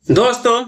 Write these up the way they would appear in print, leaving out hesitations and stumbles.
दोस्तों,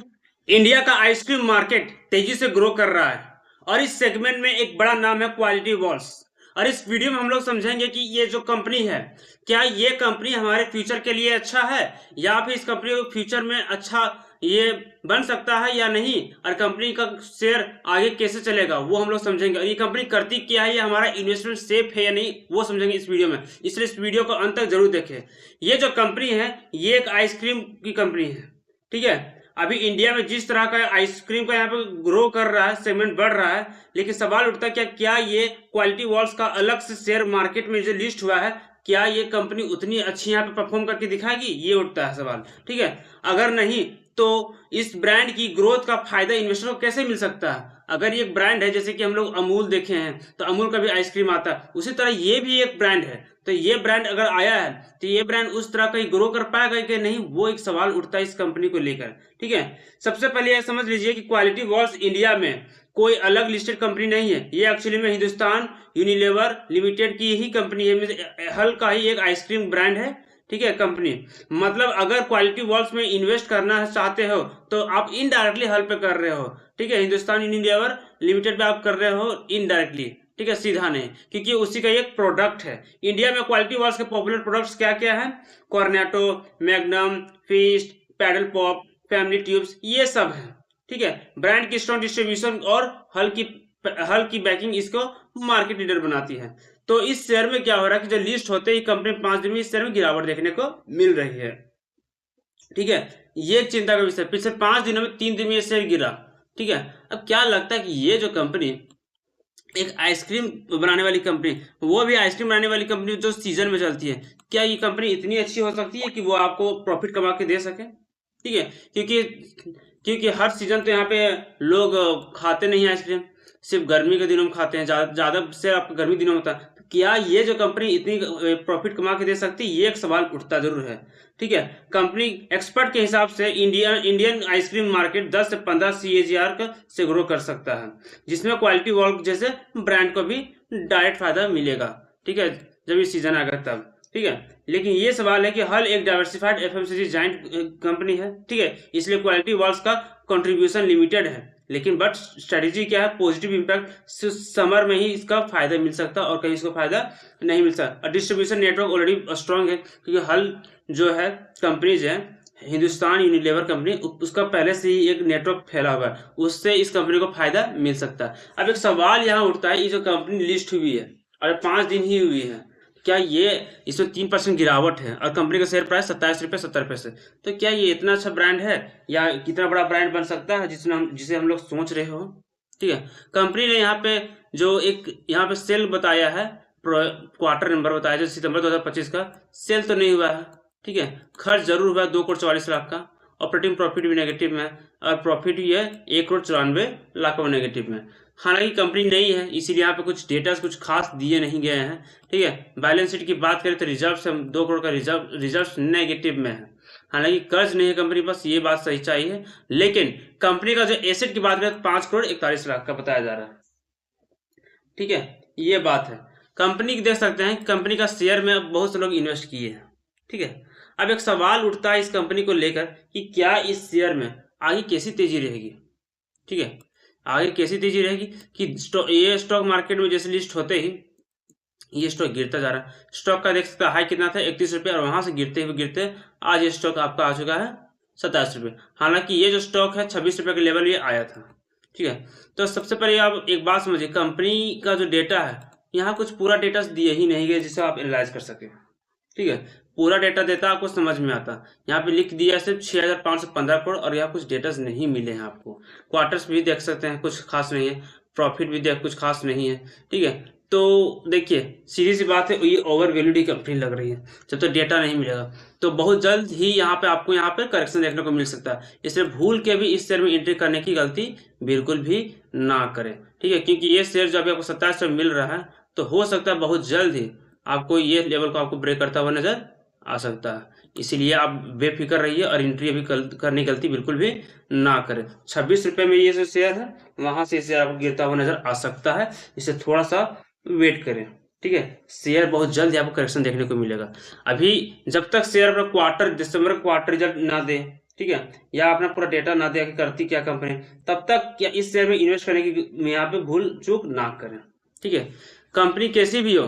इंडिया का ice cream market तेजी से ग्रो कर रहा है और इस सेगमेंट में एक बड़ा नाम है क्वालिटी वॉल्स। और इस वीडियो में हम लोग समझेंगे कि ये जो कंपनी है, क्या ये कंपनी हमारे फ्यूचर के लिए अच्छा है या फिर इस कंपनी को फ्यूचर में अच्छा ये बन सकता है या नहीं, और कंपनी का शेयर आगे कैसे चलेगा वो हम लोग समझेंगे। और ये कंपनी करती क्या है, ये हमारा इन्वेस्टमेंट सेफ है या नहीं वो समझेंगे इस वीडियो में, इसलिए इस वीडियो को अंत तक जरूर देखें। ये जो कंपनी है ये एक आइसक्रीम की कंपनी है, ठीक है। अभी इंडिया में जिस तरह का आइसक्रीम का यहाँ पे ग्रो कर रहा है, सेगमेंट बढ़ रहा है, लेकिन सवाल उठता है क्या ये क्वालिटी वॉल्स का अलग से शेयर मार्केट में जो लिस्ट हुआ है, क्या ये कंपनी उतनी अच्छी यहाँ पे परफॉर्म करके दिखाएगी, ये उठता है सवाल, ठीक है। अगर नहीं तो इस ब्रांड की ग्रोथ का फायदा इन्वेस्टर को कैसे मिल सकता है। अगर ये एक ब्रांड है, जैसे कि हम लोग अमूल देखे हैं तो अमूल का भी आइसक्रीम आता है, उसी तरह ये भी एक ब्रांड है। तो ये ब्रांड अगर आया है तो ये ब्रांड उस तरह का ही ग्रो कर पाएगा कि नहीं, वो एक सवाल उठता है इस कंपनी को लेकर, ठीक है। सबसे पहले यह समझ लीजिए कि क्वालिटी वॉल्स इंडिया में कोई अलग लिस्टेड कंपनी नहीं है। ये एक्चुअली में हिंदुस्तान यूनिलीवर लिमिटेड की ही कंपनी है, हल का ही एक आइसक्रीम ब्रांड है, ठीक है कंपनी। मतलब अगर क्वालिटी वॉल्स में इन्वेस्ट करना चाहते हो तो आप इनडायरेक्टली हल पे कर रहे हो, ठीक है। हिंदुस्तान यूनिलीवर लिमिटेड पे आप कर रहे हो इनडायरेक्टली, ठीक है, सीधा नहीं, क्योंकि उसी का एक प्रोडक्ट है। इंडिया में क्वालिटी वॉल्स के पॉपुलर प्रोडक्ट्स क्या क्या है, Cornetto, Magnum, Feast, Paddle Pop, family tubes, ये सब है, ठीक है। ब्रांड की स्ट्रॉन्ग डिस्ट्रीब्यूशन और हल की बैकिंग इसको मार्केट लीडर बनाती है। तो इस शेयर में क्या हो रहा है कि जो लिस्ट होते ही कंपनी 5 दिन में इस शेयर में गिरावट देखने को मिल रही है, ठीक है। ये एक चिंता का विषय, पिछले 5 दिनों में 3 दिन में ये शेयर गिरा, ठीक है। अब क्या लगता है कि ये जो कंपनी एक आइसक्रीम बनाने वाली कंपनी, वो भी आइसक्रीम बनाने वाली कंपनी जो सीजन में चलती है, क्या ये कंपनी इतनी अच्छी हो सकती है कि वो आपको प्रॉफिट कमा के दे सके, ठीक है। क्योंकि क्योंकि हर सीजन तो यहाँ पे लोग खाते नहीं आइसक्रीम, सिर्फ गर्मी के दिनों में खाते हैं, ज्यादा से आपको गर्मी दिनों में होता है। तो क्या ये जो कंपनी इतनी प्रॉफिट कमा के दे सकती है, ये एक सवाल उठता जरूर है, ठीक है। कंपनी एक्सपर्ट के हिसाब से इंडियन आइसक्रीम मार्केट 10 से 15 CAGR से ग्रो कर सकता है, जिसमें क्वालिटी वॉल्क जैसे ब्रांड को भी डायरेक्ट फायदा मिलेगा, ठीक है, जब ये सीजन आएगा तब, ठीक है। लेकिन ये सवाल है कि हल एक डाइवर्सिफाइड FMCG जाइंट कंपनी है, ठीक है, इसलिए क्वालिटी वॉल्स का कंट्रीब्यूशन लिमिटेड है। लेकिन बट स्ट्रेटेजी क्या है, पॉजिटिव इंपैक्ट समर में ही इसका फायदा मिल सकता है और कहीं इसको फायदा नहीं मिल सकता। और डिस्ट्रीब्यूशन नेटवर्क ऑलरेडी स्ट्रांग है, क्योंकि हल जो है कंपनीज है, हिंदुस्तान यूनिलीवर कंपनी, उसका पहले से ही एक नेटवर्क फैला हुआ है, उससे इस कंपनी को फायदा मिल सकता है। अब एक सवाल यहाँ उठता है, ये जो कंपनी लिस्ट हुई है और 5 दिन ही हुई है, क्या ये इसमें 3% गिरावट है और कंपनी का शेयर प्राइस 27 रुपये 70 पैसे, तो क्या ये इतना अच्छा ब्रांड है या कितना बड़ा ब्रांड बन सकता है जिसे हम लोग सोच रहे हो, ठीक है। कंपनी ने यहाँ पे जो एक यहाँ पे सेल बताया है, क्वार्टर नंबर बताया जो सितंबर 2025 का, सेल तो नहीं हुआ है, ठीक है। खर्च जरूर हुआ है 2 करोड़ 44 लाख का, ऑपरेटिंग प्रॉफिट भी नेगेटिव में है और प्रॉफिट भी है 1 करोड़ 94 लाख का नेगेटिव में। हालांकि कंपनी नई है इसीलिए यहाँ पे कुछ डेटा कुछ खास दिए नहीं गए हैं, ठीक है। बैलेंस शीट की बात करें तो रिजर्व से 2 करोड़ का रिजर्व नेगेटिव में है। हालांकि कर्ज नहीं है कंपनी पास, ये बात सही चाहिए, लेकिन कंपनी का जो एसेट की बात करें तो 5 करोड़ 41 लाख का बताया जा रहा है, ठीक है, ये बात है। कंपनी देख सकते हैं कंपनी का शेयर में बहुत से लोग इन्वेस्ट किए हैं, ठीक है। अब एक सवाल उठता है इस कंपनी को लेकर कि क्या इस शेयर में आगे कैसी तेजी रहेगी, ठीक है, आगे कैसी तेजी रहेगी कि ये स्टॉक मार्केट में जैसे लिस्ट होते ही ये स्टॉक गिरता जा रहा है। स्टॉक का देख सकते हैं हाई कितना था 31 रुपये, और वहां से गिरते हुए गिरते आज ये स्टॉक आपका आ चुका है 27 रुपये। हालांकि ये जो स्टॉक है 26 रुपये के लेवल ये आया था, ठीक है। तो सबसे पहले आप एक बात समझिए, कंपनी का जो डेटा है यहाँ कुछ पूरा डेटा दिए ही नहीं गए जिसे आप एनालाइज कर सके, ठीक है। पूरा डेटा देता आपको समझ में आता, यहाँ पे लिख दिया सिर्फ 6515 करोड़ और यहाँ कुछ डेटा नहीं मिले हैं आपको। क्वार्टर्स भी देख सकते हैं कुछ खास नहीं है, प्रॉफिट भी देख कुछ खास नहीं है, ठीक है। तो देखिए सीधी सी बात है, ये ओवर वैल्यूड ही कंपनी लग रही है, जब तक डेटा नहीं मिलेगा तो बहुत जल्द ही यहाँ पे आपको यहाँ पे करेक्शन देखने को मिल सकता है। इसलिए भूल के भी इस शेयर में एंट्री करने की गलती बिल्कुल भी ना करें, ठीक है, क्योंकि ये शेयर जो अभी आपको 27 में मिल रहा है तो हो सकता है बहुत जल्द ही आपको ये लेवल को आपको ब्रेक करता हुआ नजर आ सकता है। इसीलिए आप बेफिक्र रहिए और एंट्री अभी करने की गलती बिल्कुल भी ना करें। 26 रुपये में ये जो शेयर है वहां से शेयर आपको गिरता हुआ नजर आ सकता है, इसे थोड़ा सा वेट करें, ठीक है। शेयर बहुत जल्द ही आपको करेक्शन देखने को मिलेगा। अभी जब तक शेयर अपना दिसंबर क्वार्टर रिजल्ट ना दे ठीक है, या अपना पूरा डेटा ना दे कि करती क्या कंपनी, तब तक क्या इस शेयर में इन्वेस्ट करने की यहाँ पे भूल चूक ना करें। ठीक है, कंपनी कैसी भी हो,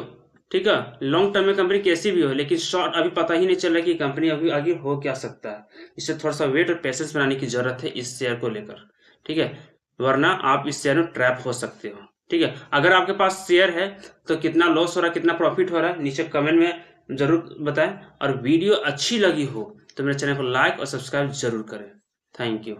ठीक है, लॉन्ग टर्म में कंपनी कैसी भी हो, लेकिन शॉर्ट अभी पता ही नहीं चल रहा कि कंपनी अभी आगे हो क्या सकता है। इससे थोड़ा सा वेट और पेशेंस बनाने की जरूरत है इस शेयर को लेकर। ठीक है, वरना आप इस शेयर में ट्रैप हो सकते हो। ठीक है, अगर आपके पास शेयर है तो कितना लॉस हो रहा है, कितना प्रॉफिट हो रहा है, नीचे कमेंट में जरूर बताएं। और वीडियो अच्छी लगी हो तो मेरे चैनल को लाइक और सब्सक्राइब जरूर करें। Thank you.